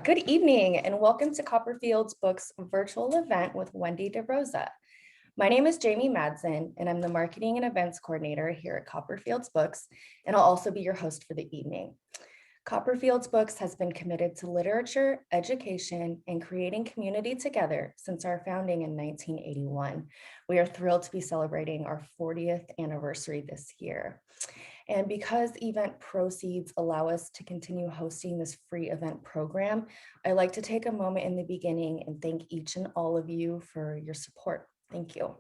Good evening and welcome to Copperfield's Books virtual event with Wendy De Rosa. My name is Jamie Madsen and I'm the Marketing and Events Coordinator here at Copperfield's Books, and I'll also be your host for the evening. Copperfield's Books has been committed to literature, education, and creating community together since our founding in 1981. We are thrilled to be celebrating our 40th anniversary this year. And because event proceeds allow us to continue hosting this free event program, I'd like to take a moment in the beginning and thank each and all of you for your support. Thank you.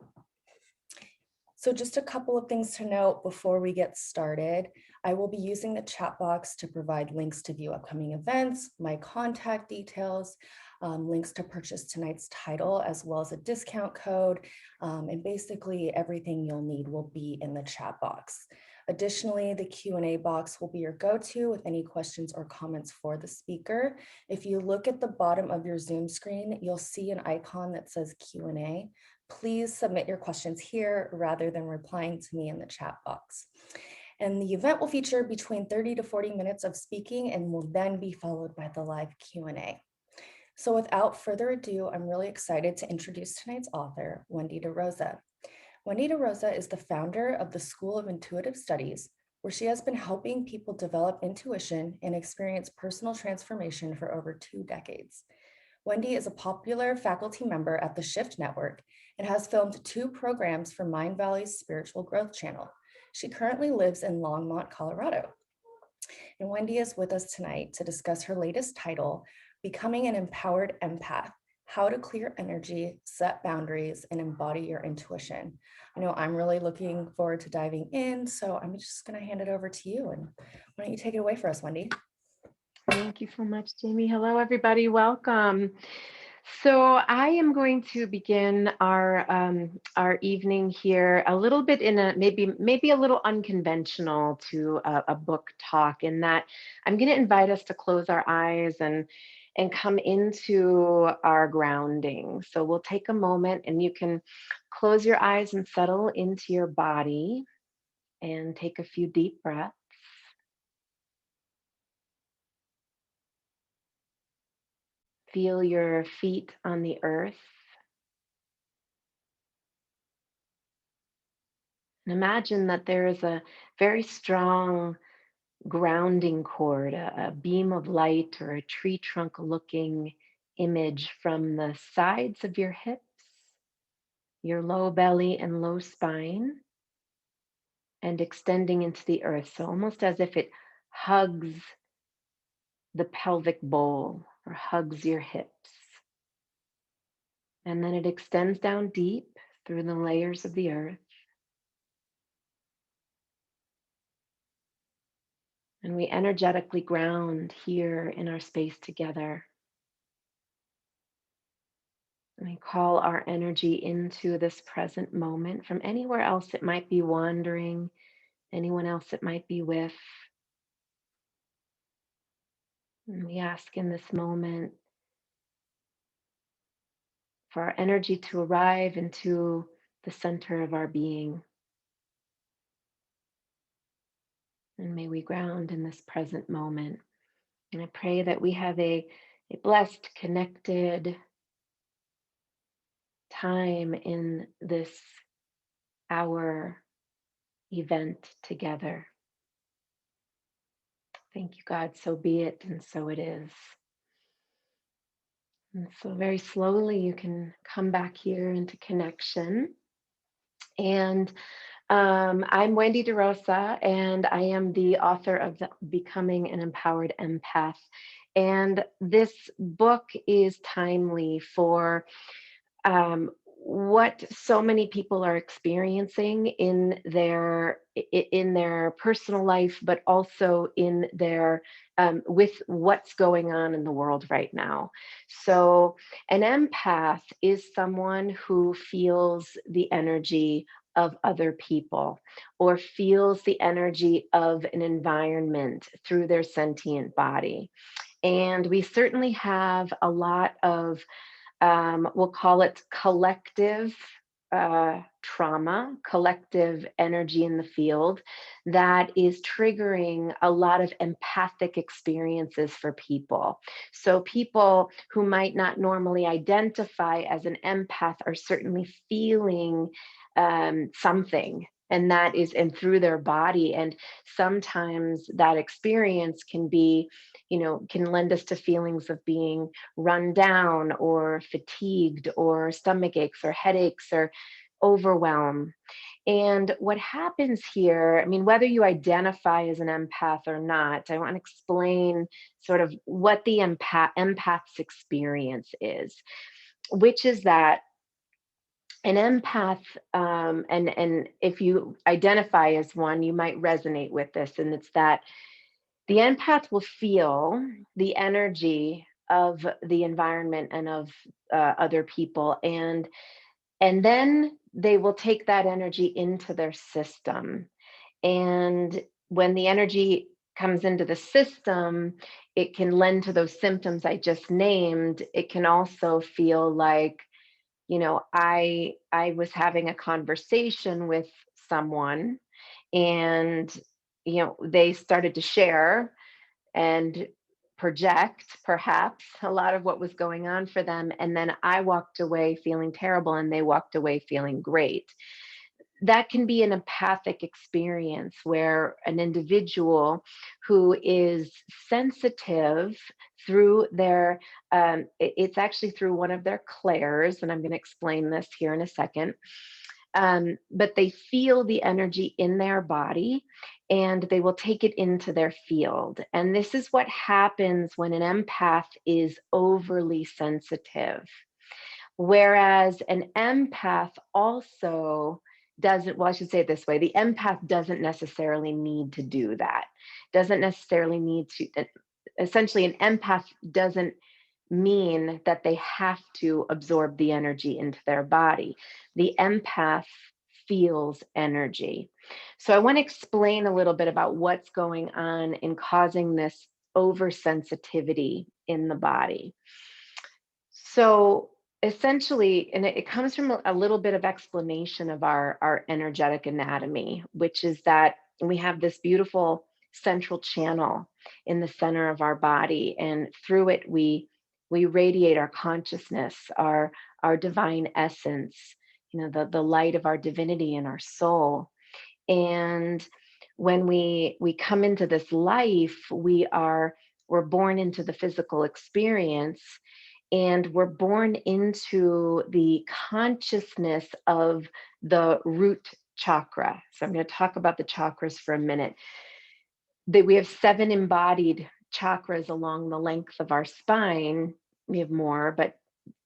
So just a couple of things to note before we get started. I will be using the chat box to provide links to view upcoming events, my contact details, links to purchase tonight's title, as well as a discount code, and basically everything you'll need will be in the chat box. Additionally, the Q&A box will be your go-to with any questions or comments for the speaker. If you look at the bottom of your Zoom screen, you'll see an icon that says Q&A. Please submit your questions here rather than replying to me in the chat box. And the event will feature between 30 to 40 minutes of speaking and will then be followed by the live Q&A. So without further ado, I'm really excited to introduce tonight's author, Wendy De Rosa. Wendy De Rosa is the founder of the School of Intuitive Studies, where she has been helping people develop intuition and experience personal transformation for over 2 decades. Wendy is a popular faculty member at the Shift Network and has filmed 2 programs for Mind Valley's Spiritual Growth Channel. She currently lives in Longmont, Colorado. And Wendy is with us tonight to discuss her latest title, Becoming an Empowered Empath: How to Clear Energy, Set Boundaries, and Embody Your Intuition. I know I'm really looking forward to diving in, so I'm just going to hand it over to you. And why don't you take it away for us, Wendy? Thank you so much, Jamie. Hello, everybody. Welcome. So I am going to begin our evening here a little bit in a maybe a little unconventional to a book talk, in that I'm going to invite us to close our eyes and come into our grounding. So we'll take a moment and you can close your eyes and settle into your body and take a few deep breaths. Feel your feet on the earth. And imagine that there is a very strong grounding cord, a beam of light or a tree trunk looking image from the sides of your hips, your low belly and low spine, and extending into the earth. So almost as if it hugs the pelvic bowl or hugs your hips. And then it extends down deep through the layers of the earth. And we energetically ground here in our space together. And we call our energy into this present moment from anywhere else it might be wandering, anyone else it might be with. And we ask in this moment for our energy to arrive into the center of our being. And may we ground in this present moment. And I pray that we have a blessed, connected time in this our event together. Thank you, God. So be it, and so it is. And so very slowly you can come back here into connection. And I'm Wendy De Rosa, and I am the author of Becoming an Empowered Empath. And this book is timely for what so many people are experiencing in their personal life, but also in their with what's going on in the world right now. So an empath is someone who feels the energy of other people or feels the energy of an environment through their sentient body. And we certainly have a lot of we'll call it collective trauma, collective energy in the field that is triggering a lot of empathic experiences for people. So, people who might not normally identify as an empath are certainly feeling something. And that is, and through their body. And sometimes that experience can be, can lend us to feelings of being run down or fatigued or stomach aches or headaches or overwhelm. And what happens here, I mean, whether you identify as an empath or not, I want to explain sort of what the empath's experience is, which is that an empath, and if you identify as one, you might resonate with this, and it's that the empath will feel the energy of the environment and of other people, and then they will take that energy into their system. And when the energy comes into the system, it can lend to those symptoms I just named. It can also feel like, I was having a conversation with someone, and they started to share and project perhaps a lot of what was going on for them, and then I walked away feeling terrible and they walked away feeling great. That can be an empathic experience where an individual who is sensitive through their, it's actually through one of their clairs, and I'm going to explain this here in a second. But they feel the energy in their body and they will take it into their field. And this is what happens when an empath is overly sensitive. Whereas an empath also doesn't, well, I should say it this way, the empath doesn't necessarily need to do that, doesn't necessarily need to, essentially, an empath doesn't mean that they have to absorb the energy into their body. The empath feels energy. So I want to explain a little bit about what's going on in causing this oversensitivity in the body. So essentially, and it comes from a little bit of explanation of our energetic anatomy, which is that we have this beautiful central channel in the center of our body, and through it we radiate our consciousness, our divine essence, the light of our divinity and our soul. And when we come into this life, we're born into the physical experience, and we're born into the consciousness of the root chakra. So I'm going to talk about the chakras for a minute. We have 7 embodied chakras along the length of our spine. We have more, but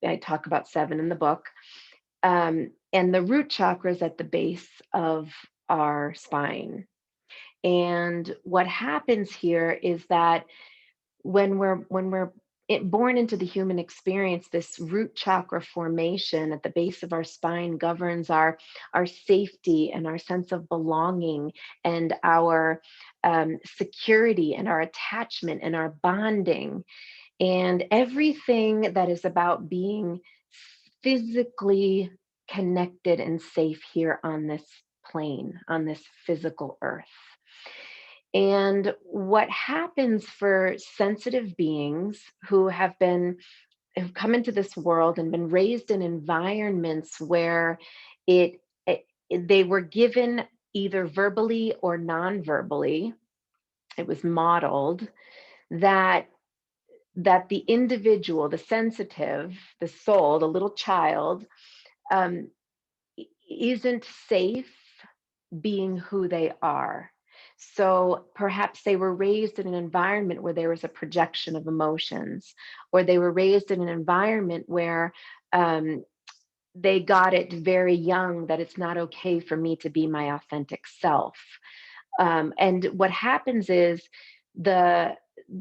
I talk about 7 in the book. And the root chakra is at the base of our spine. And what happens here is that when we're born into the human experience, this root chakra formation at the base of our spine governs our safety and our sense of belonging and our security and our attachment and our bonding and everything that is about being physically connected and safe here on this plane, on this physical earth. And what happens for sensitive beings who have come into this world and been raised in environments where they were given either verbally or non-verbally, it was modeled that the individual, the sensitive, the soul, the little child, um, isn't safe being who they are. So perhaps they were raised in an environment where there was a projection of emotions, or they were raised in an environment where they got it very young that it's not okay for me to be my authentic self. And what happens is the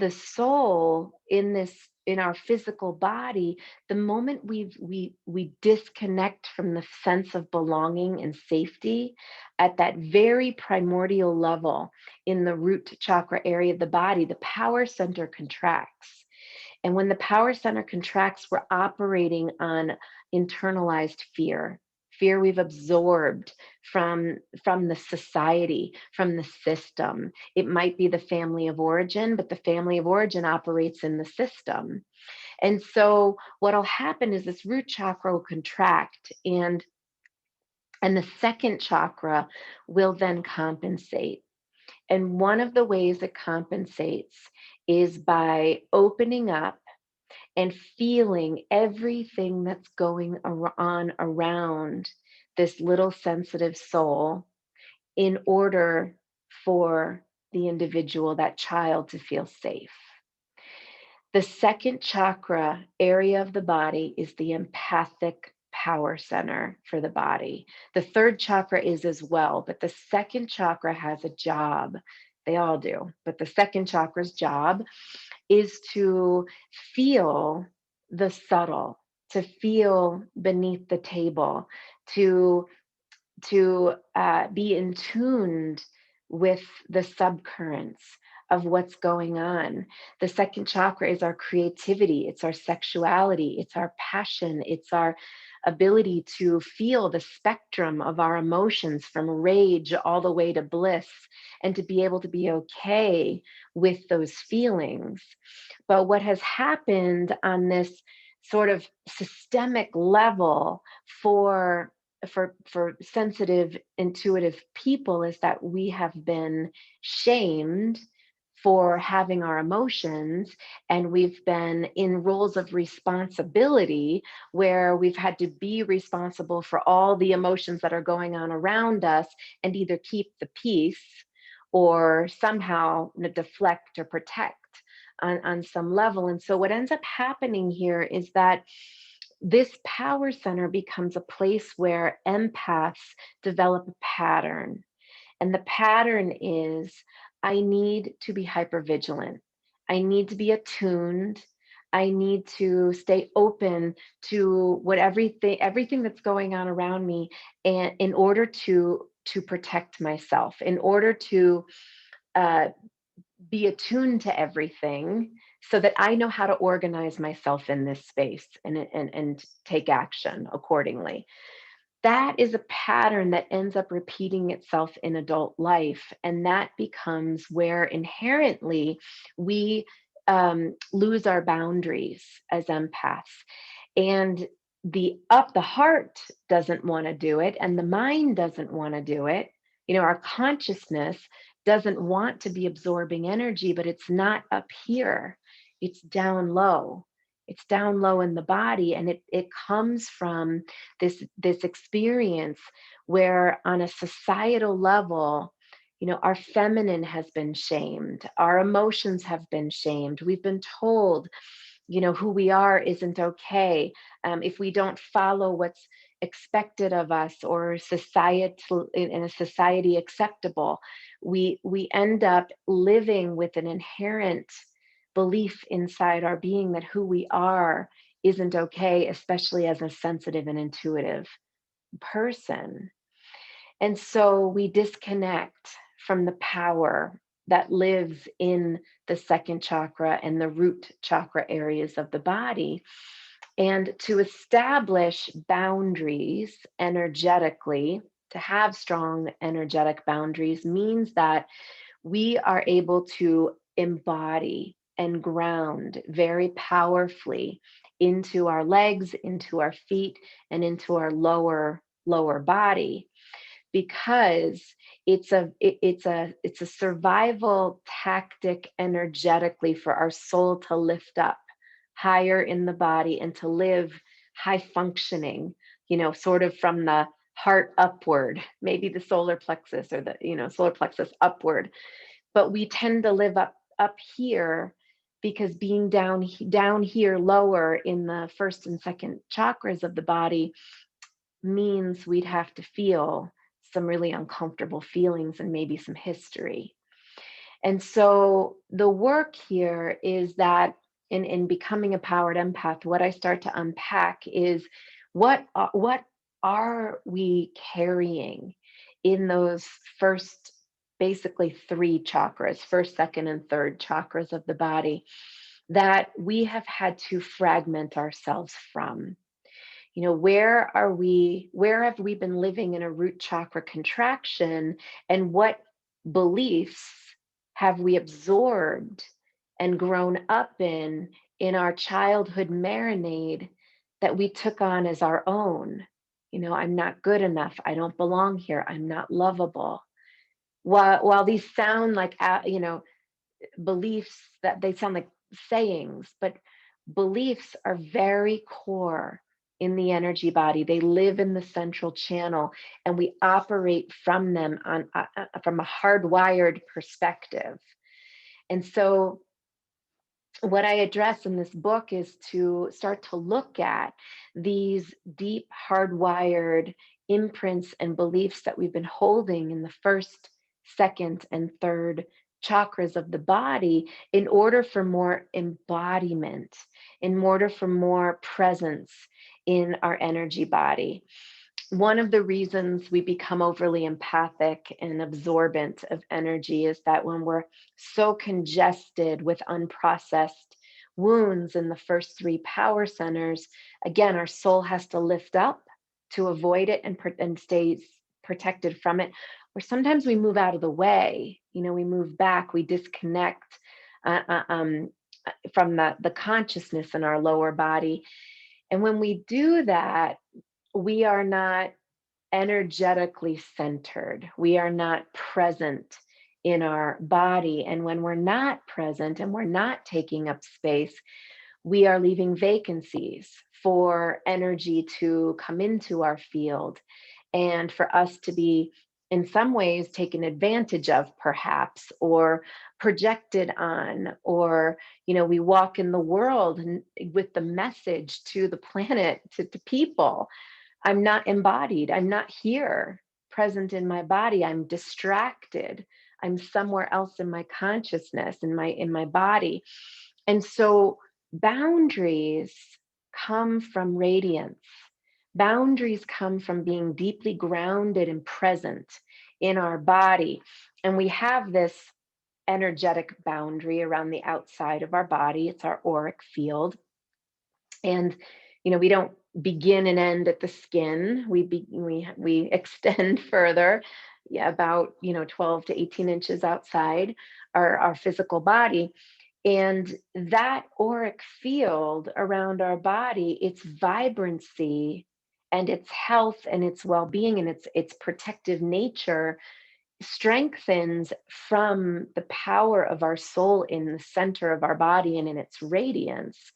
soul in our physical body, the moment we disconnect from the sense of belonging and safety at that very primordial level in the root chakra area of the body, the power center contracts. And when the power center contracts, we're operating on internalized fear, fear we've absorbed from the society, from the system. It might be the family of origin, but the family of origin operates in the system. And so what'll happen is this root chakra will contract, and the second chakra will then compensate. And one of the ways it compensates is by opening up and feeling everything that's going on around this little sensitive soul in order for the individual, that child, to feel safe. The second chakra area of the body is the empathic power center for the body. The third chakra is as well, but the second chakra has a job. They all do, but the second chakra's job is to feel the subtle, to feel beneath the table, to be in tuned with the subcurrents of what's going on. The second chakra is our creativity, it's our sexuality, it's our passion, it's our ability to feel the spectrum of our emotions from rage all the way to bliss, and to be able to be okay with those feelings. But what has happened on this sort of systemic level for sensitive, intuitive people is that we have been shamed for having our emotions, and we've been in roles of responsibility where we've had to be responsible for all the emotions that are going on around us and either keep the peace or somehow deflect or protect on some level. And so what ends up happening here is that this power center becomes a place where empaths develop a pattern. And the pattern is, I need to be hypervigilant. I need to be attuned. I need to stay open to everything that's going on around me, and in order to protect myself, in order to uh, be attuned to everything, so that I know how to organize myself in this space and take action accordingly. That is a pattern that ends up repeating itself in adult life. And that becomes where inherently we lose our boundaries as empaths. And the heart doesn't want to do it, and the mind doesn't want to do it. Our consciousness doesn't want to be absorbing energy, but it's not up here. It's down low. It's down low in the body, and it comes from this experience where, on a societal level, our feminine has been shamed, our emotions have been shamed. We've been told, who we are isn't okay. If we don't follow what's expected of us, or societal in a society acceptable, we end up living with an inherent belief inside our being that who we are isn't okay, especially as a sensitive and intuitive person. And so we disconnect from the power that lives in the second chakra and the root chakra areas of the body. And to establish boundaries energetically, to have strong energetic boundaries, means that we are able to embody and ground very powerfully into our legs, into our feet, and into our lower body, because it's a survival tactic energetically for our soul to lift up higher in the body and to live high functioning, sort of from the heart upward, maybe the solar plexus, or the solar plexus upward. But we tend to live up here, because being down here lower in the first and second chakras of the body means we'd have to feel some really uncomfortable feelings and maybe some history. And so the work here is that in becoming a powered empath, what I start to unpack is what are we carrying in those first, basically three chakras, first, second, and third chakras of the body, that we have had to fragment ourselves from. where have we been living in a root chakra contraction, and what beliefs have we absorbed and grown up in our childhood marinade that we took on as our own? I'm not good enough. I don't belong here. I'm not lovable. While these sound like, beliefs, that they sound like sayings, but beliefs are very core in the energy body. They live in the central channel, and we operate from them from a hardwired perspective. And so what I address in this book is to start to look at these deep, hardwired imprints and beliefs that we've been holding in the first, second, and third chakras of the body, in order for more embodiment, in order for more presence in our energy body. One of the reasons we become overly empathic and absorbent of energy is that when we're so congested with unprocessed wounds in the first three power centers, again, our soul has to lift up to avoid it and stay protected from it. Or sometimes we move out of the way, we move back, we disconnect from the consciousness in our lower body. And when we do that, we are not energetically centered. We are not present in our body. And when we're not present and we're not taking up space, we are leaving vacancies for energy to come into our field and for us to be, in some ways, taken advantage of, perhaps, or projected on, or we walk in the world with the message to the planet, to people: I'm not embodied. I'm not here, present in my body. I'm distracted. I'm somewhere else in my consciousness, in my body. And so boundaries come from radiance. Boundaries come from being deeply grounded and present in our body. And we have this energetic boundary around the outside of our body. It's our auric field. And we don't begin and end at the skin. We extend further, yeah, about 12 to 18 inches outside our physical body. And that auric field around our body, its vibrancy and its health and its well-being and its protective nature, strengthens from the power of our soul in the center of our body and in its radiance.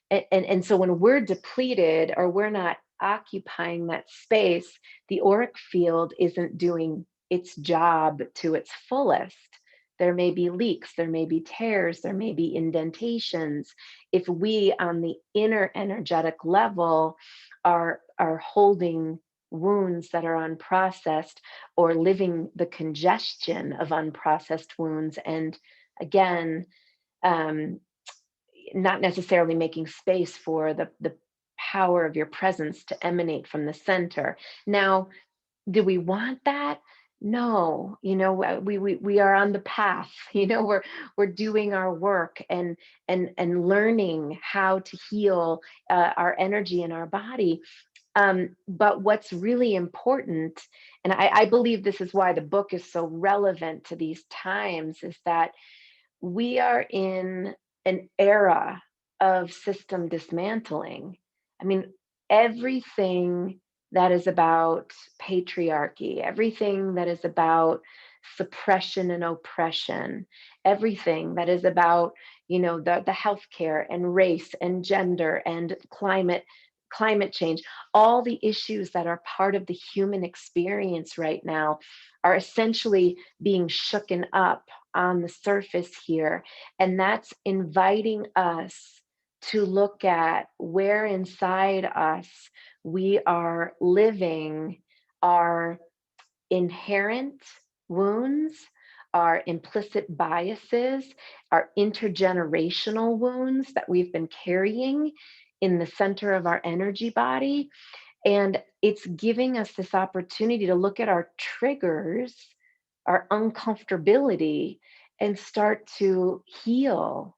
And so when we're depleted, or we're not occupying that space, the auric field isn't doing its job to its fullest. There may be leaks, there may be tears, there may be indentations. If we, on the inner energetic level, are holding wounds that are unprocessed, or living the congestion of unprocessed wounds, and again, not necessarily making space for the power of your presence to emanate from the center. Now, do we want that? No, we are on the path. We're doing our work and learning how to heal our energy in our body. But what's really important, and I believe this is why the book is so relevant to these times, is that we are in an era of system dismantling. I mean, everything that is about patriarchy, everything that is about suppression and oppression, everything that is about, the healthcare and race and gender and climate change, all the issues that are part of the human experience right now are essentially being shooken up on the surface here. And that's inviting us to look at where inside us we are living our inherent wounds, our implicit biases, our intergenerational wounds that we've been carrying in the center of our energy body. And it's giving us this opportunity to look at our triggers, our uncomfortability, and start to heal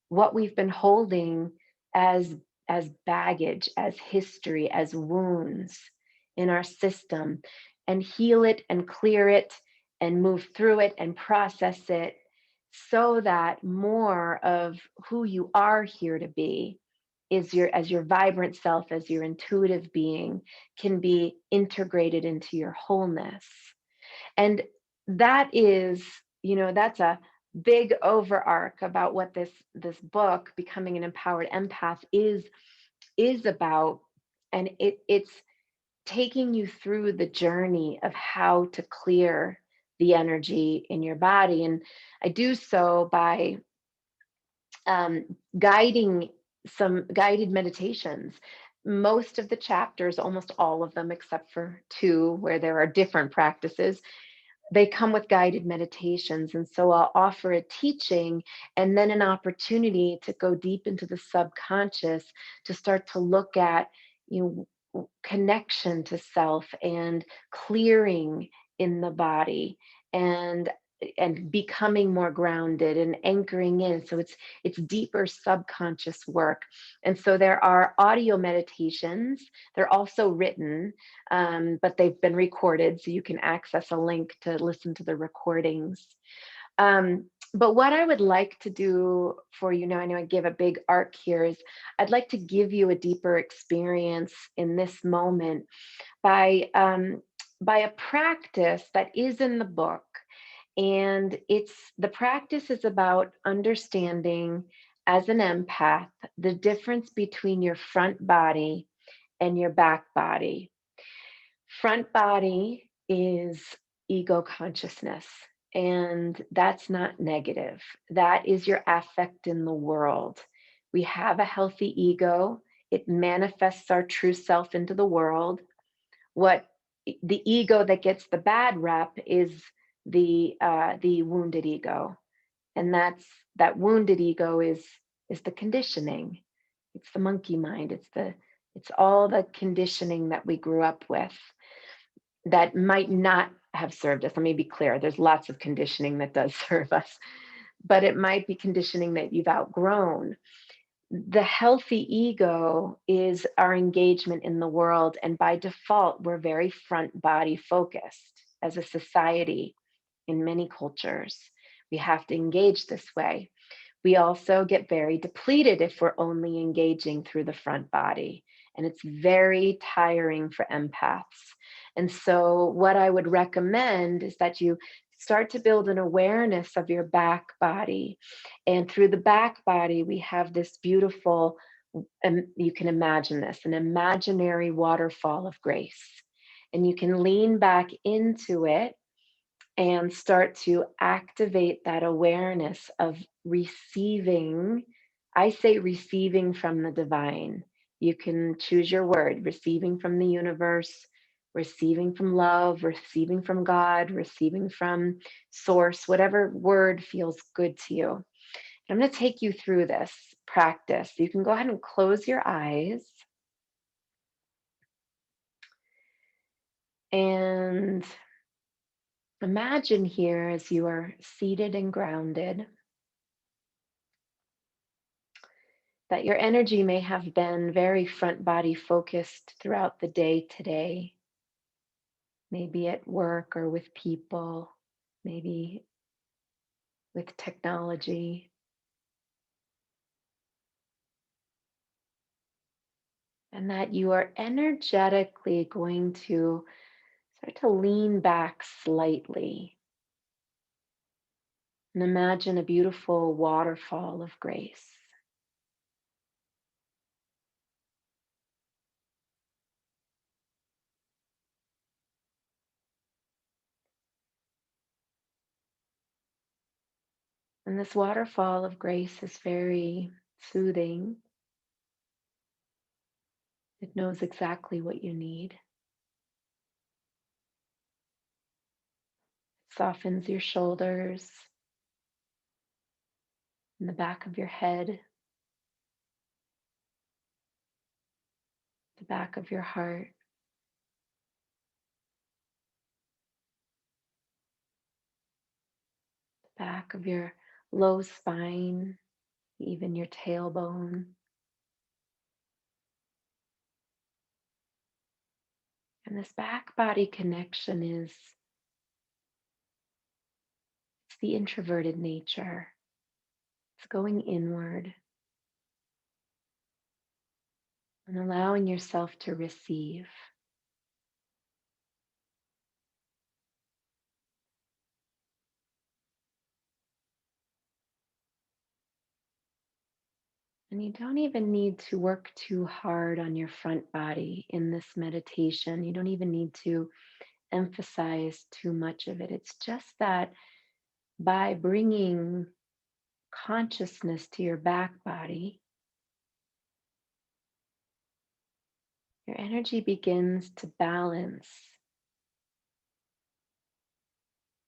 what we've been holding as as baggage, as history, as wounds in our system, and heal it and clear it and move through it and process it so that more of who you are here to be is your as your vibrant self, as your intuitive being, can be integrated into your wholeness. And that is, that's a big overarch about what this book, Becoming an Empowered Empath, is about. And it's taking you through the journey of how to clear the energy in your body. And I do so by guiding some guided meditations. Most of the chapters, almost all of them, except for two where there are different practices, they come with guided meditations. And so I'll offer a teaching and then an opportunity to go deep into the subconscious to start to look at, connection to self and clearing in the body, and becoming more grounded and anchoring in. So it's deeper subconscious work. And so there are audio meditations. They're also written, but they've been recorded, so you can access a link to listen to the recordings. But what I would like to do for you now, I know I give a big arc here, is I'd like to give you a deeper experience in this moment by a practice that is in the book. And the practice is about understanding, as an empath, the difference between your front body and your back body. Front body is ego consciousness, and that's not negative. That is your affect in the world. We have a healthy ego. It manifests our true self into the world. What the ego that gets the bad rep is the wounded ego, and that wounded ego is the conditioning. It's the monkey mind. It's all the conditioning that we grew up with that might not have served us. Let me be clear. There's lots of conditioning that does serve us, but it might be conditioning that you've outgrown. The healthy ego is our engagement in the world. And by default, we're very front body focused as a society in many cultures. We have to engage this way. We also get very depleted if we're only engaging through the front body. And it's very tiring for empaths. And so, what I would recommend is that you start to build an awareness of your back body. And through the back body, we have this beautiful, you can imagine this, an imaginary waterfall of grace. And you can lean back into it and start to activate that awareness of receiving. I say receiving from the divine. You can choose your word: receiving from the universe, receiving from love, receiving from God, receiving from source, whatever word feels good to you. I'm going to take you through this practice. You can go ahead and close your eyes. And imagine here, as you are seated and grounded, that your energy may have been very front body focused throughout the day today, maybe at work or with people, maybe with technology. And that you are energetically going to start to lean back slightly and imagine a beautiful waterfall of grace. And this waterfall of grace is very soothing. It knows exactly what you need. It softens your shoulders and the back of your head, the back of your heart, the back of your low spine, even your tailbone. And this back body connection is it's the introverted nature. It's going inward and allowing yourself to receive. And you don't even need to work too hard on your front body in this meditation. You don't even need to emphasize too much of it. It's just that by bringing consciousness to your back body, your energy begins to balance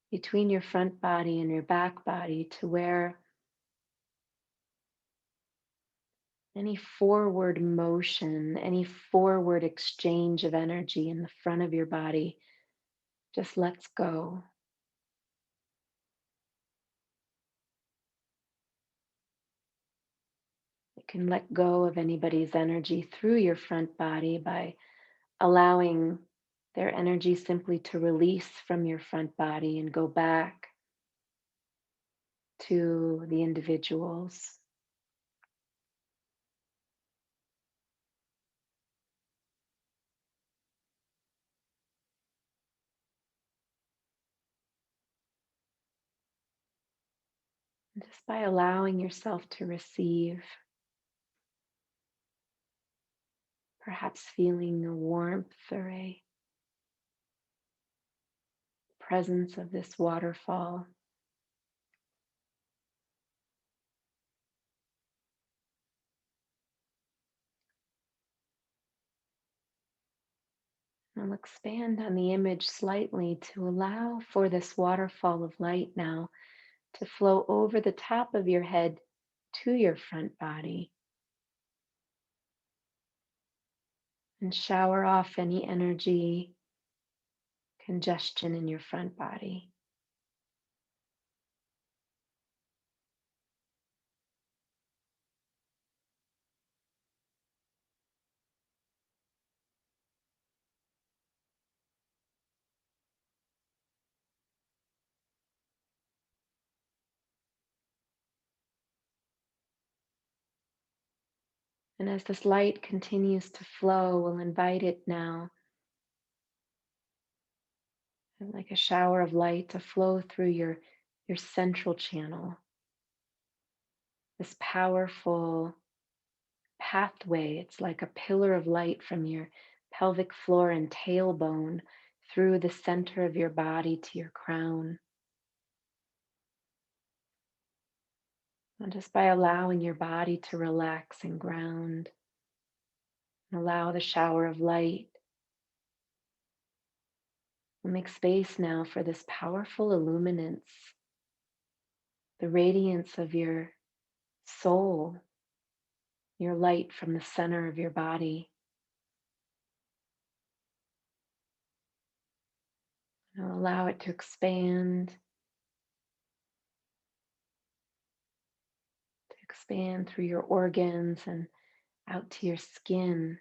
between your front body and your back body to where any forward motion, any forward exchange of energy in the front of your body just lets go. You can let go of anybody's energy through your front body by allowing their energy simply to release from your front body and go back to the individuals. And just by allowing yourself to receive, perhaps feeling the warmth or a presence of this waterfall. I'll expand on the image slightly to allow for this waterfall of light now to flow over the top of your head to your front body and shower off any energy, congestion in your front body. And as this light continues to flow, we'll invite it now, like a shower of light, to flow through your central channel, this powerful pathway. It's like a pillar of light from your pelvic floor and tailbone through the center of your body to your crown. And just by allowing your body to relax and ground, and allow the shower of light. We'll make space now for this powerful illuminance, the radiance of your soul, your light from the center of your body. And allow it to expand through your organs and out to your skin,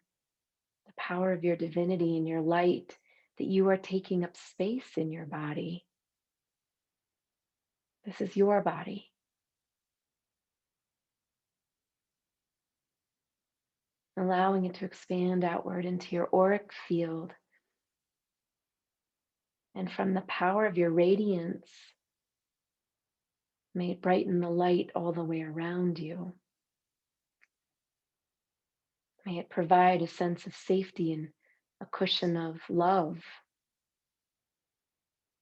the power of your divinity and your light, that you are taking up space in your body. This is your body. Allowing it to expand outward into your auric field. And from the power of your radiance, may it brighten the light all the way around you. May it provide a sense of safety and a cushion of love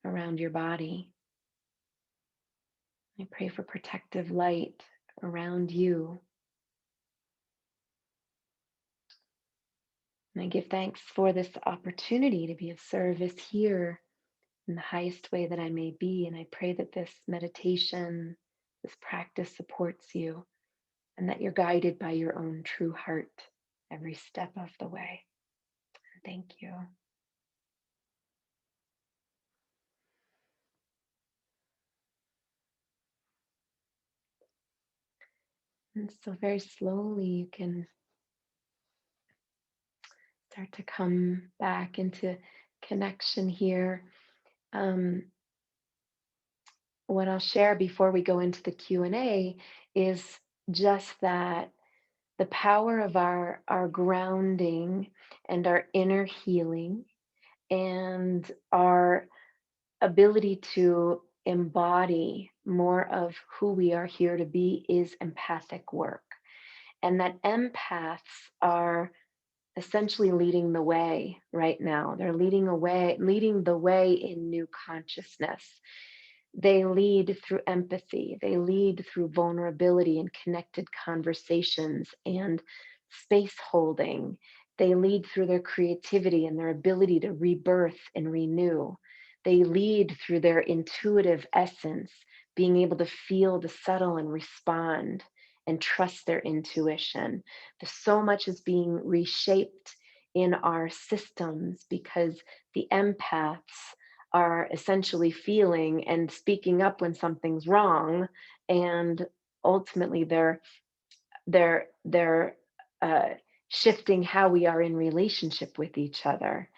around your body. I pray for protective light around you. And I give thanks for this opportunity to be of service here in the highest way that I may be. And I pray that this meditation, this practice supports you and that you're guided by your own true heart every step of the way. Thank you. And so very slowly you can start to come back into connection here. Um, what I'll share before we go into the Q&A is just that the power of our grounding and our inner healing and our ability to embody more of who we are here to be is empathic work. And that empaths are essentially leading the way right now. They're leading the way in new consciousness. They lead through empathy. They lead through vulnerability and connected conversations and space holding. They lead through their creativity and their ability to rebirth and renew. They lead through their intuitive essence, being able to feel the subtle and respond and trust their intuition. So much is being reshaped in our systems because the empaths are essentially feeling and speaking up when something's wrong, and ultimately they're uh, shifting how we are in relationship with each other.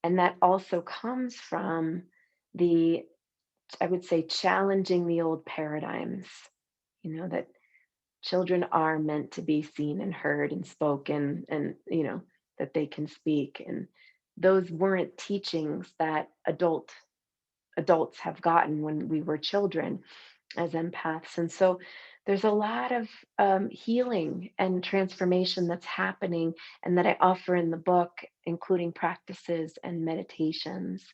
And that also comes from the, I would say, challenging the old paradigms, that children are meant to be seen and heard and spoken, and that they can speak, and those weren't teachings that adults have gotten when we were children as empaths. And so there's a lot of healing and transformation that's happening, and that I offer in the book, including practices and meditations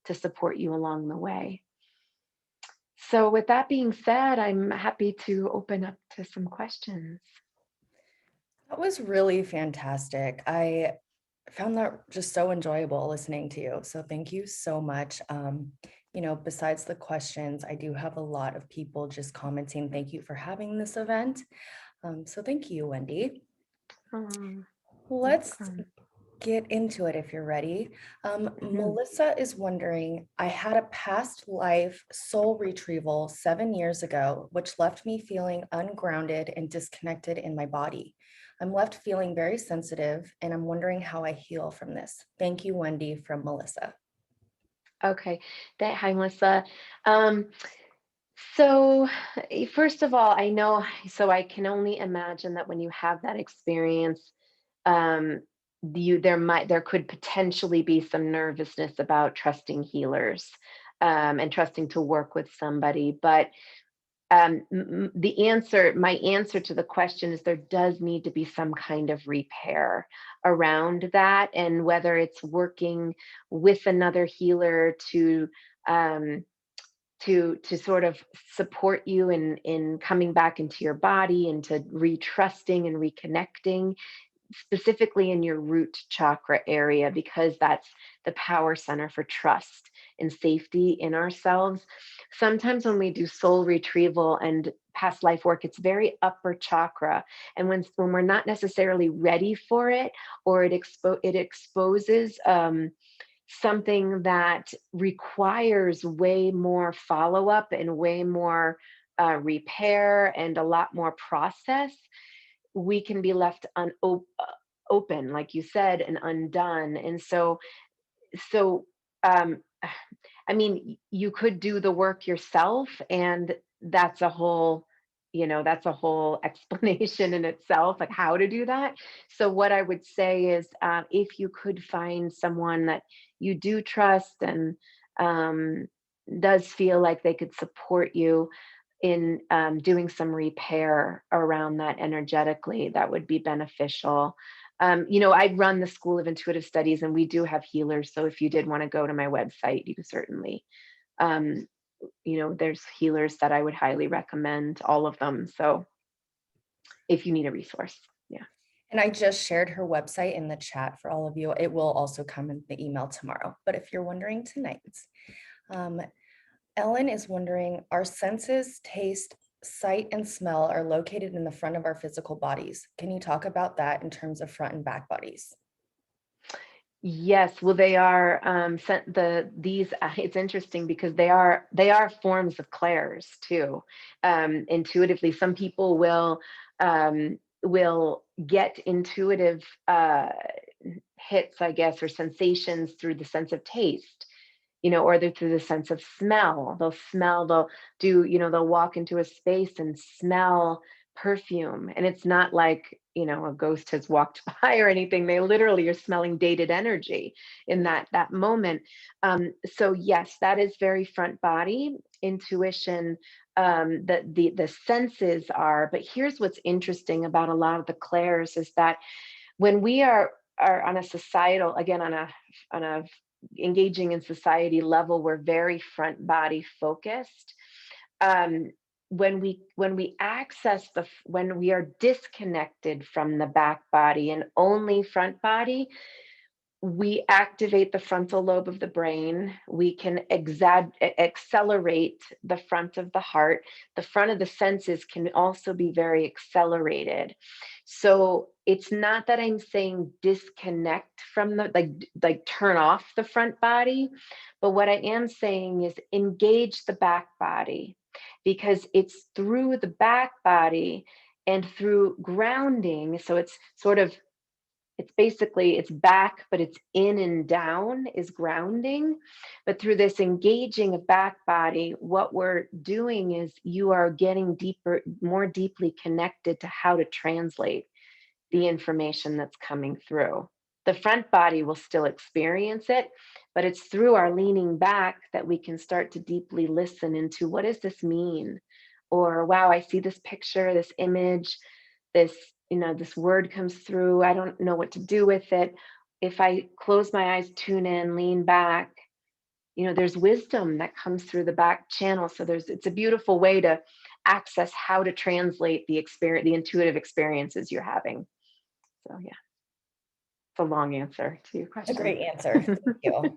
to support you along the way. So, with that being said, I'm happy to open up to some questions. That was really fantastic. I found that just so enjoyable listening to you. So thank you so much. Besides the questions, I do have a lot of people just commenting, thank you for having this event. So thank you, Wendy. Oh, Let's welcome. get into it if you're ready. Mhm. Melissa is wondering, I had a past life soul retrieval 7 years ago, which left me feeling ungrounded and disconnected in my body. I'm left feeling very sensitive, and I'm wondering how I heal from this. Thank you, Wendy, from Melissa. Okay. Hi, Melissa. Um, so, first of all, I know, so I can only imagine that when you have that experience, um, there could potentially be some nervousness about trusting healers, and trusting to work with somebody. But my answer to the question is there does need to be some kind of repair around that, and whether it's working with another healer um, to sort of support you in coming back into your body, and to retrusting and reconnecting specifically in your root chakra area, because that's the power center for trust and safety in ourselves. Sometimes when we do soul retrieval and past life work, it's very upper chakra. And when we're not necessarily ready for it, or it exposes something that requires way more follow-up and way more repair and a lot more process, we can be left open, like you said, and undone. And so um I mean, you could do the work yourself, and that's a whole explanation in itself, like how to do that. So what I would say is, if you could find someone that you do trust, and um, does feel like they could support you in doing some repair around that energetically, that would be beneficial. I run the School of Intuitive Studies, and we do have healers. So if you did want to go to my website, you can certainly, um, there's healers that I would highly recommend, all of them. So if you need a resource, yeah. And I just shared her website in the chat for all of you. It will also come in the email tomorrow. But if you're wondering tonight, um, Ellen is wondering, our senses, taste, sight, and smell are located in the front of our physical bodies. Can you talk about that in terms of front and back bodies? Yes, well, they are these. It's interesting because they are forms of clairs too. Intuitively, some people will get intuitive hits, I guess, or sensations through the sense of taste, or they're through the sense of smell. They'll do, they'll walk into a space and smell perfume. And it's not like, a ghost has walked by or anything. They literally are smelling dated energy in that moment. So yes, that is very front body intuition. The senses are, but here's what's interesting about a lot of the clairs is that when we are on a societal, again, on a engaging in society level, we're very front body focused. When we access when we are disconnected from the back body and only front body, we activate the frontal lobe of the brain. We can accelerate the front of the heart. The front of the senses can also be very accelerated. So it's not that I'm saying disconnect from the, like turn off the front body, but what I am saying is engage the back body, because it's through the back body and through grounding. So it's sort of, it's back, but it's in and down is grounding. But through this engaging of back body, what we're doing is you are getting deeper, more deeply connected to how to translate the information that's coming through. The front body will still experience it, but it's through our leaning back that we can start to deeply listen into, what does this mean? Or, wow, I see this picture, this image, this, this word comes through. I don't know what to do with it. If I close my eyes, tune in, lean back, there's wisdom that comes through the back channel. So it's a beautiful way to access how to translate the experience, the intuitive experiences you're having. So yeah, it's a long answer to your A question. great answer. Thank you.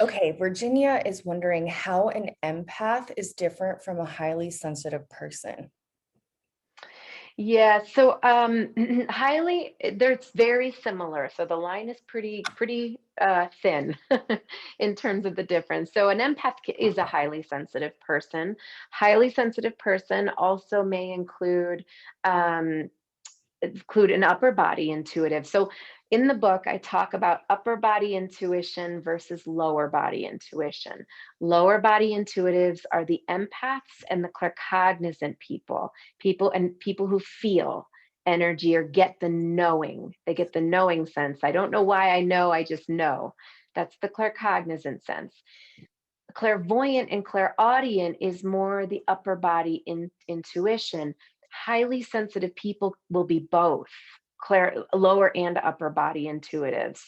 Okay, Virginia is wondering how an empath is different from a highly sensitive person. Yeah, so it's very similar. So the line is pretty thin in terms of the difference. So an empath is a highly sensitive person. Highly sensitive person also may include an upper body intuitive. So in the book, I talk about upper body intuition versus lower body intuition. Lower body intuitives are the empaths and the claircognizant people who feel energy or get the knowing. They get the knowing sense. I don't know why I know, I just know. That's the claircognizant sense. Clairvoyant and clairaudient is more the upper body intuition. Highly sensitive people will be both lower and upper body intuitives.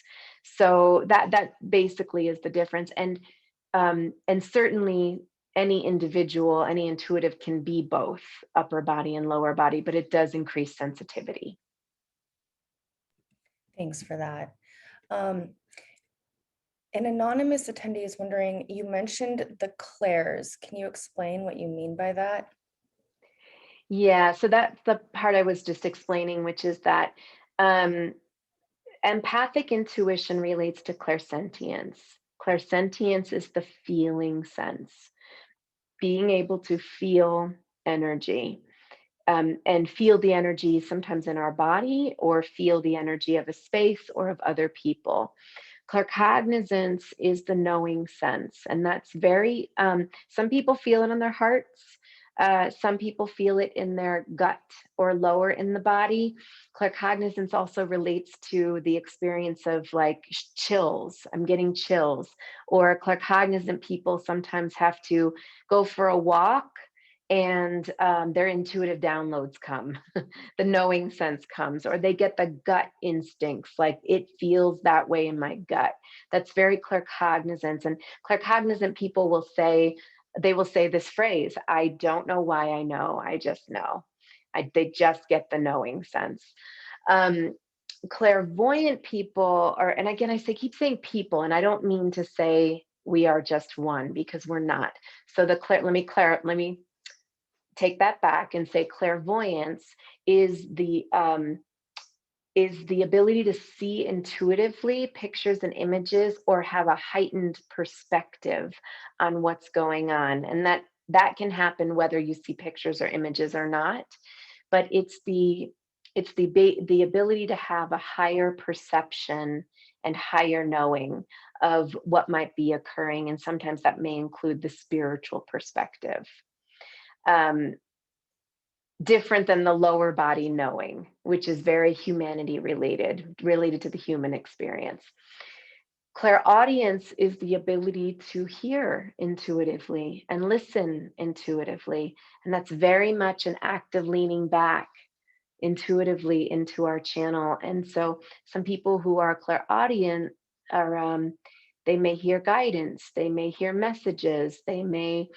So that basically is the difference. And certainly any individual, any intuitive can be both upper body and lower body, but it does increase sensitivity. Thanks for that. An anonymous attendee is wondering, you mentioned the clairs. Can you explain what you mean by that? Yeah, so that's the part I was just explaining, which is that empathic intuition relates to clairsentience. Clairsentience is the feeling sense, being able to feel energy, and feel the energy sometimes in our body, or feel the energy of a space or of other people. Claircognizance is the knowing sense, and that's very, some people feel it in their hearts. Some people feel it in their gut or lower in the body. Claircognizance also relates to the experience of like chills. I'm getting chills. Or claircognizant people sometimes have to go for a walk and their intuitive downloads come. The knowing sense comes, or they get the gut instincts, like it feels that way in my gut. That's very claircognizance. And claircognizant people will say this phrase, I don't know why I know, I just know. They just get the knowing sense. Clairvoyant people are, and again, keep saying people, and I don't mean to say we are just one, because we're not. So let me take that back and say clairvoyance is the ability to see intuitively pictures and images, or have a heightened perspective on what's going on. And that can happen whether you see pictures or images or not. But it's the it's the ability to have a higher perception and higher knowing of what might be occurring. And sometimes that may include the spiritual perspective. Different than the lower body knowing, which is very humanity related to the human experience. Clairaudience is the ability to hear intuitively and listen intuitively. And that's very much an act of leaning back intuitively into our channel. And so some people who are clairaudient are, they may hear guidance, they may hear messages, they may,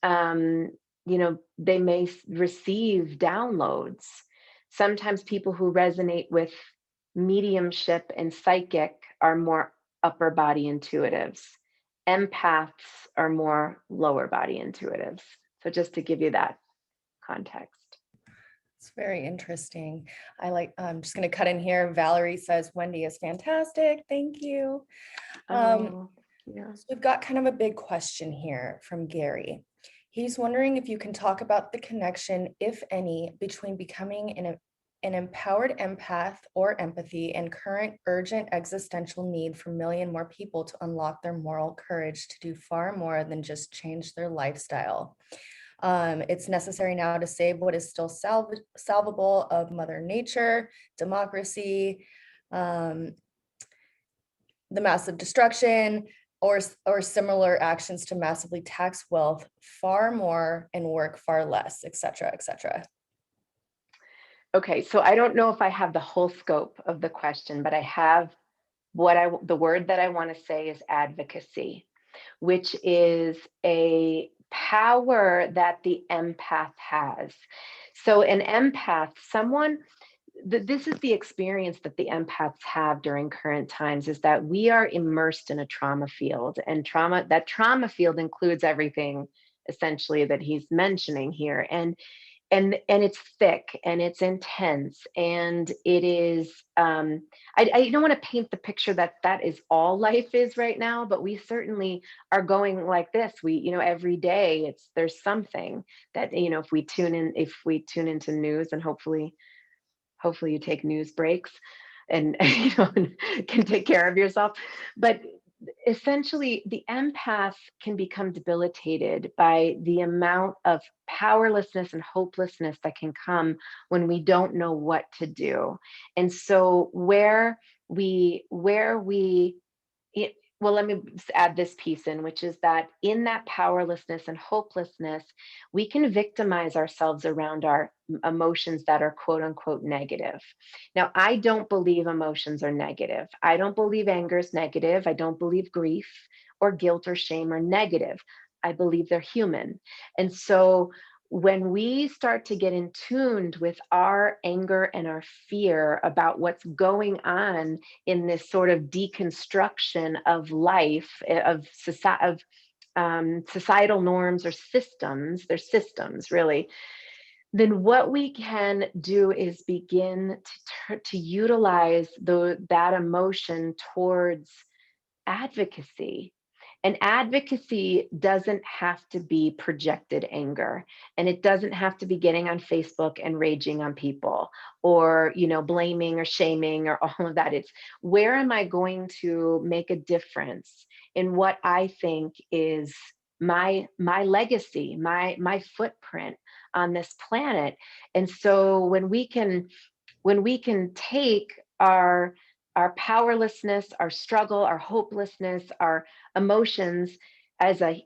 they may receive downloads. Sometimes people who resonate with mediumship and psychic are more upper body intuitives. Empaths are more lower body intuitives. So just to give you that context. It's very interesting. I'm just going to cut in here. Valerie says, Wendy is fantastic. Thank you. Yeah. So we've got kind of a big question here from Gary. He's wondering if you can talk about the connection, if any, between becoming an empowered empath or empathy and current urgent existential need for a million more people to unlock their moral courage to do far more than just change their lifestyle. It's necessary now to save what is still salvable of Mother Nature, democracy, the massive destruction, or similar actions to massively tax wealth far more and work far less, et cetera, et cetera. Okay, so I don't know if I have the whole scope of the question, but I have the word that I want to say is advocacy, which is a power that the empath has. So an empath, this is the experience that the empaths have during current times, is that we are immersed in a trauma field, and that trauma field includes everything essentially that he's mentioning here. And it's thick and it's intense, and it is, I don't want to paint the picture that is all life is right now, but we certainly are going like this. Every day there's something that, if we tune into news, and hopefully you take news breaks and can take care of yourself. But essentially, the empath can become debilitated by the amount of powerlessness and hopelessness that can come when we don't know what to do. And so well, let me add this piece in, which is that in that powerlessness and hopelessness, we can victimize ourselves around our emotions that are quote unquote negative. Now, I don't believe emotions are negative. I don't believe anger is negative. I don't believe grief or guilt or shame are negative. I believe they're human. And so when we start to get in tuned with our anger and our fear about what's going on in this sort of deconstruction of life, of societal norms or systems, they're systems really, then what we can do is begin to utilize that emotion towards advocacy. And advocacy doesn't have to be projected anger, and it doesn't have to be getting on Facebook and raging on people, or blaming or shaming or all of that. It's, where am I going to make a difference in what I think is my legacy, my footprint on this planet? And so when we can take our powerlessness, our struggle, our hopelessness, our emotions as a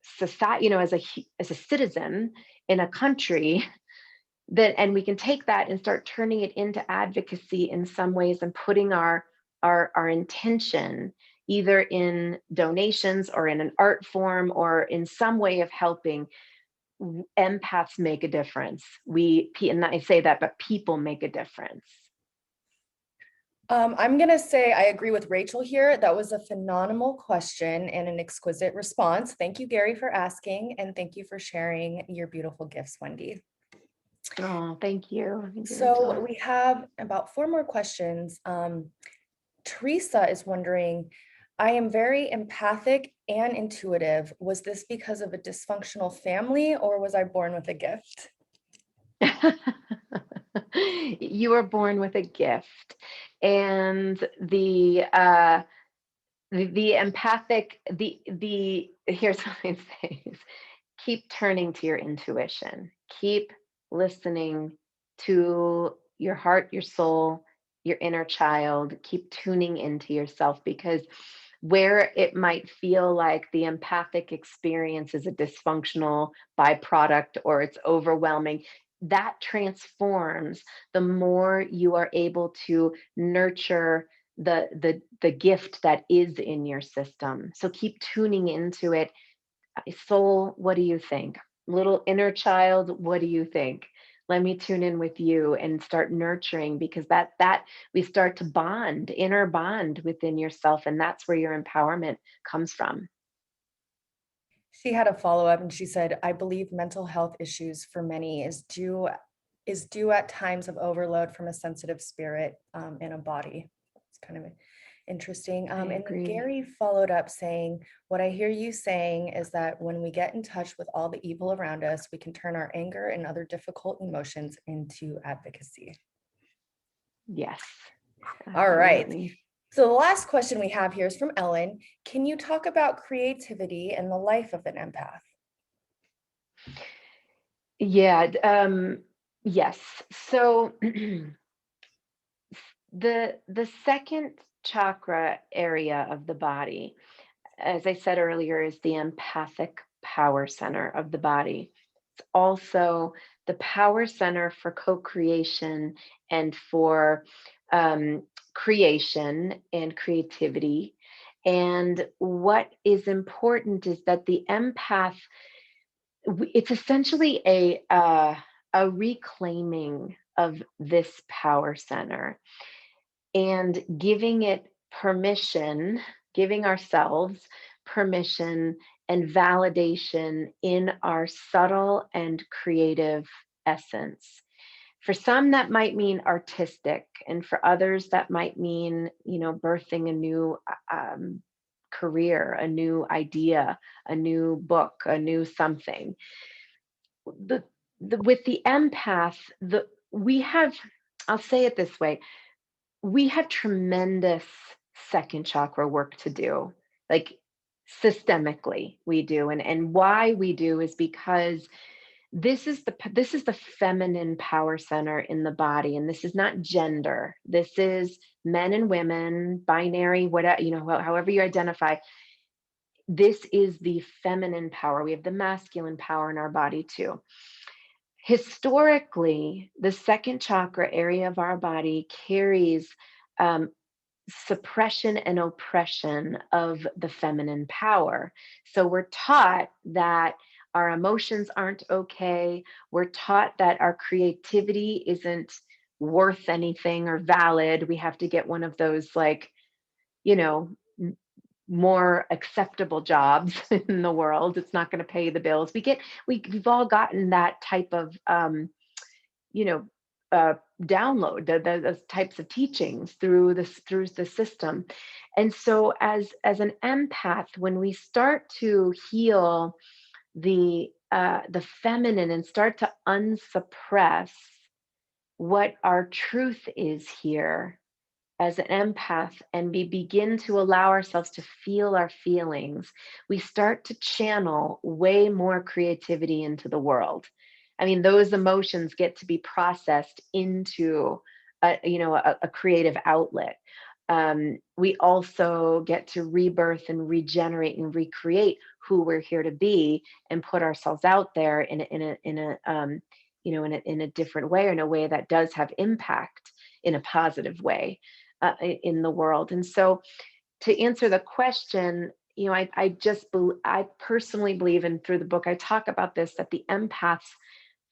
society, as a citizen in a country, and we can take that and start turning it into advocacy in some ways, and putting our intention either in donations or in an art form or in some way of helping. Empaths make a difference. And I say that, but people make a difference. I'm going to say I agree with Rachel here. That was a phenomenal question and an exquisite response. Thank you, Gary, for asking, and thank you for sharing your beautiful gifts, Wendy. Oh, thank you. So we have about 4 more questions. Teresa is wondering, I am very empathic and intuitive. Was this because of a dysfunctional family, or was I born with a gift? You were born with a gift, and the empathic, the here's what I say is keep turning to your intuition. Keep listening to your heart, your soul, your inner child. Keep tuning into yourself, because where it might feel like the empathic experience is a dysfunctional byproduct or it's overwhelming, that transforms the more you are able to nurture the gift that is in your system. So keep tuning into it. Soul, what do you think? Little inner child, what do you think? Let me tune in with you and start nurturing, because that we start to bond, inner bond within yourself, and that's where your empowerment comes from. She had a follow-up and she said, I believe mental health issues for many is due at times of overload from a sensitive spirit in a body. It's kind of interesting. I And then agree. Gary followed up saying, what I hear you saying is that when we get in touch with all the evil around us, we can turn our anger and other difficult emotions into advocacy. Yes, All right. absolutely. So the last question we have here is from Ellen. Can you talk about creativity in the life of an empath? Yeah, yes. So the second chakra area of the body, as I said earlier, is the empathic power center of the body. It's also the power center for co-creation and for um, creation and creativity. And what is important is that the empath, it's essentially a reclaiming of this power center and giving it permission, giving ourselves permission and validation in our subtle and creative essence. For some, that might mean artistic, and for others, that might mean, birthing a new career, a new idea, a new book, a new something. The, with the empath, we have, I'll say it this way, we have tremendous second chakra work to do, like systemically we do. And why we do is because this is the feminine power center in the body, and this is not gender. This is men and women, binary, whatever, however you identify. This is the feminine power. We have the masculine power in our body too. Historically, the second chakra area of our body carries um, suppression and oppression of the feminine power. So we're taught that our emotions aren't okay. We're taught that our creativity isn't worth anything or valid. We have to get one of those, like, you know, m- more acceptable jobs in the world. It's not going to pay the bills. We've all gotten that type of you know download those types of teachings through the system. And so as an empath, when we start to heal the feminine and start to unsuppress what our truth is here as an empath, and we begin to allow ourselves to feel our feelings, we start to channel way more creativity into the world. I mean, those emotions get to be processed into a creative outlet. We also get to rebirth and regenerate and recreate who we're here to be, and put ourselves out there in a different way, or in a way that does have impact in a positive way in the world. And so, to answer the question, I personally believe, and through the book I talk about this, that the empath's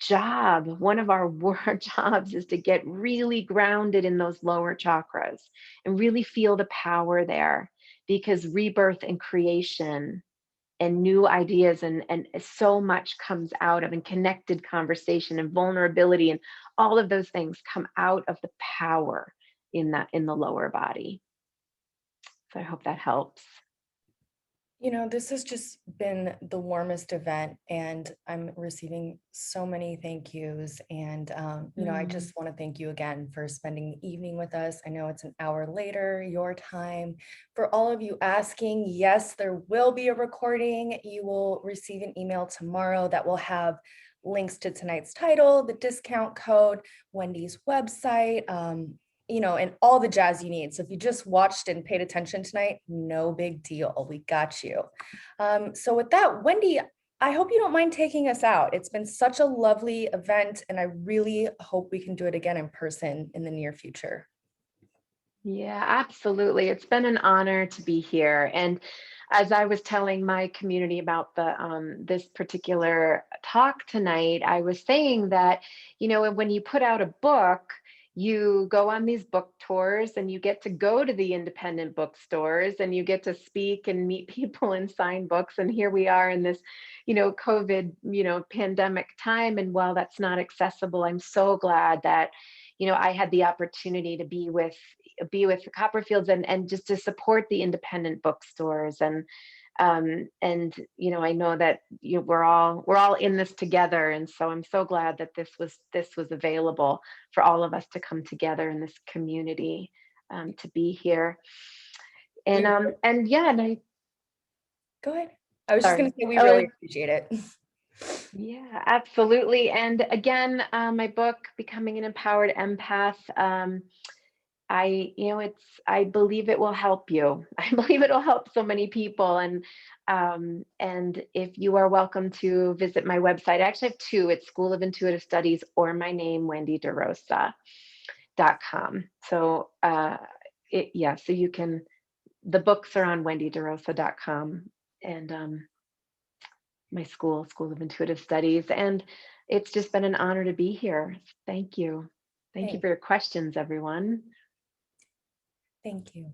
job, one of our jobs, is to get really grounded in those lower chakras and really feel the power there, because rebirth and creation and new ideas and so much comes out of, and connected conversation and vulnerability and all of those things come out of the power in the lower body. So I hope that helps. This has just been the warmest event, and I'm receiving so many thank yous. And, I Mm. just want to thank you again for spending the evening with us. I know it's an hour later, your time. For all of you asking, yes, there will be a recording. You will receive an email tomorrow that will have links to tonight's title, the discount code, Wendy's website. And all the jazz you need. So if you just watched and paid attention tonight, no big deal. We got you. So with that, Wendy, I hope you don't mind taking us out. It's been such a lovely event, and I really hope we can do it again in person in the near future. Yeah, absolutely. It's been an honor to be here. And as I was telling my community about the this particular talk tonight, I was saying that, when you put out a book, you go on these book tours and you get to go to the independent bookstores and you get to speak and meet people and sign books. And here we are in this, COVID, pandemic time. And while that's not accessible, I'm so glad that I had the opportunity to be with the Copperfields and just to support the independent bookstores and I know that we're all in this together, and so I'm so glad that this was available for all of us to come together in this community, to be here. We And yeah, and I Go ahead. I was just going sorry. to say we Oh, really appreciate it. yeah, absolutely. And again, my book, Becoming an Empowered Empath. I believe it will help you. I believe it'll help so many people. And if you are welcome to visit my website, I actually have two. It's School of Intuitive Studies or my name, wendyderosa.com. So so you can, the books are on wendyderosa.com and my School of Intuitive Studies. And it's just been an honor to be here. Thank you. Thank you Thank, for your questions, everyone. thank you.